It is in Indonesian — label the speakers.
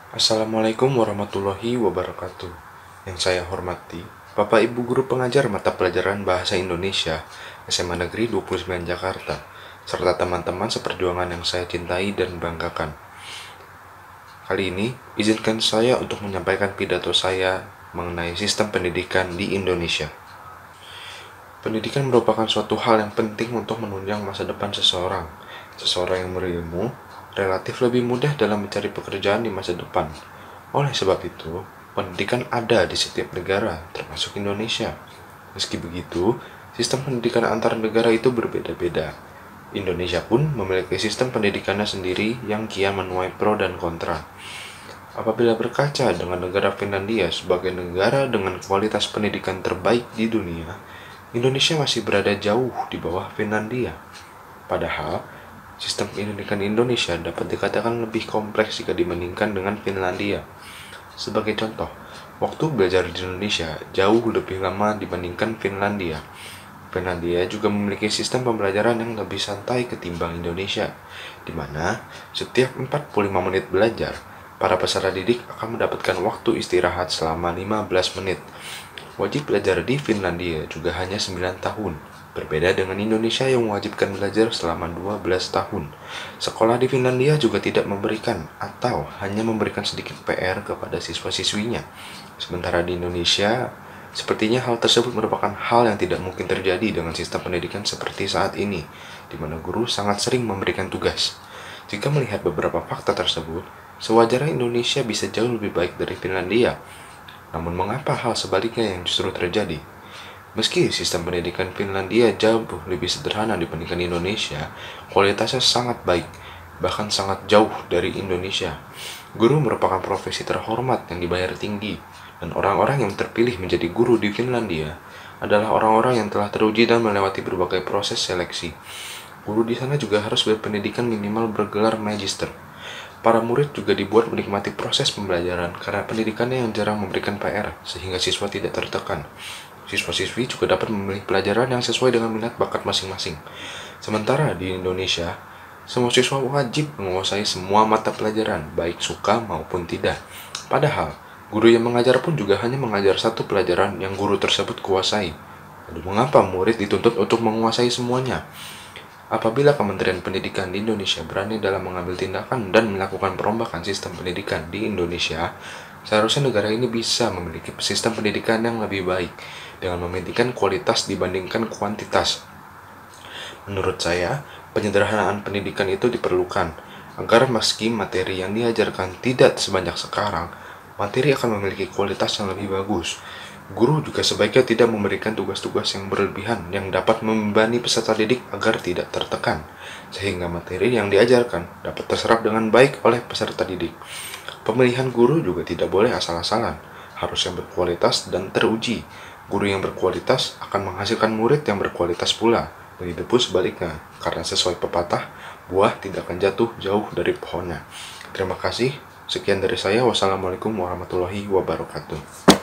Speaker 1: Assalamualaikum warahmatullahi wabarakatuh. Yang saya hormati, Bapak Ibu Guru Pengajar Mata Pelajaran Bahasa Indonesia SMA Negeri 29 Jakarta, serta teman-teman seperjuangan yang saya cintai dan banggakan. Kali ini, izinkan saya untuk menyampaikan pidato saya mengenai sistem pendidikan di Indonesia. Pendidikan merupakan suatu hal yang penting untuk menunjang masa depan seseorang. Seseorang yang berilmu relatif lebih mudah dalam mencari pekerjaan di masa depan. Oleh sebab itu, pendidikan ada di setiap negara, termasuk Indonesia. Meski begitu, sistem pendidikan antar negara itu berbeda-beda. Indonesia pun memiliki sistem pendidikannya sendiri yang kian menuai pro dan kontra. Apabila berkaca dengan negara Finlandia sebagai negara dengan kualitas pendidikan terbaik di dunia, Indonesia masih berada jauh di bawah Finlandia. Padahal, sistem pendidikan Indonesia dapat dikatakan lebih kompleks jika dibandingkan dengan Finlandia. Sebagai contoh, waktu belajar di Indonesia jauh lebih lama dibandingkan Finlandia. Finlandia juga memiliki sistem pembelajaran yang lebih santai ketimbang Indonesia, di mana setiap 45 menit belajar, para peserta didik akan mendapatkan waktu istirahat selama 15 menit. Wajib belajar di Finlandia juga hanya 9 tahun, berbeda dengan Indonesia yang mewajibkan belajar selama 12 tahun. Sekolah di Finlandia juga tidak memberikan atau hanya memberikan sedikit PR kepada siswa-siswinya. Sementara di Indonesia, sepertinya hal tersebut merupakan hal yang tidak mungkin terjadi dengan sistem pendidikan seperti saat ini, di mana guru sangat sering memberikan tugas. Jika melihat beberapa fakta tersebut, sewajarnya Indonesia bisa jauh lebih baik dari Finlandia. Namun mengapa hal sebaliknya yang justru terjadi? Meski sistem pendidikan Finlandia jauh lebih sederhana dibandingkan Indonesia, kualitasnya sangat baik, bahkan sangat jauh dari Indonesia. Guru merupakan profesi terhormat yang dibayar tinggi, dan orang-orang yang terpilih menjadi guru di Finlandia adalah orang-orang yang telah teruji dan melewati berbagai proses seleksi. Guru di sana juga harus berpendidikan minimal bergelar magister. Para murid juga dibuat menikmati proses pembelajaran karena pendidikannya yang jarang memberikan PR, sehingga siswa tidak tertekan. Siswa-siswi juga dapat memilih pelajaran yang sesuai dengan minat bakat masing-masing. Sementara di Indonesia, semua siswa wajib menguasai semua mata pelajaran, baik suka maupun tidak. Padahal, guru yang mengajar pun juga hanya mengajar satu pelajaran yang guru tersebut kuasai. Lalu mengapa murid dituntut untuk menguasai semuanya? Apabila Kementerian Pendidikan di Indonesia berani dalam mengambil tindakan dan melakukan perombakan sistem pendidikan di Indonesia, seharusnya negara ini bisa memiliki sistem pendidikan yang lebih baik dengan mementingkan kualitas dibandingkan kuantitas. Menurut saya, penyederhanaan pendidikan itu diperlukan agar meski materi yang diajarkan tidak sebanyak sekarang, materi akan memiliki kualitas yang lebih bagus. Guru juga sebaiknya tidak memberikan tugas-tugas yang berlebihan yang dapat membebani peserta didik agar tidak tertekan, sehingga materi yang diajarkan dapat terserap dengan baik oleh peserta didik. Pemilihan guru juga tidak boleh asal-asalan, harus yang berkualitas dan teruji. Guru yang berkualitas akan menghasilkan murid yang berkualitas pula. Begitupun sebaliknya, karena sesuai pepatah, buah tidak akan jatuh jauh dari pohonnya. Terima kasih. Sekian dari saya. Wassalamualaikum warahmatullahi wabarakatuh.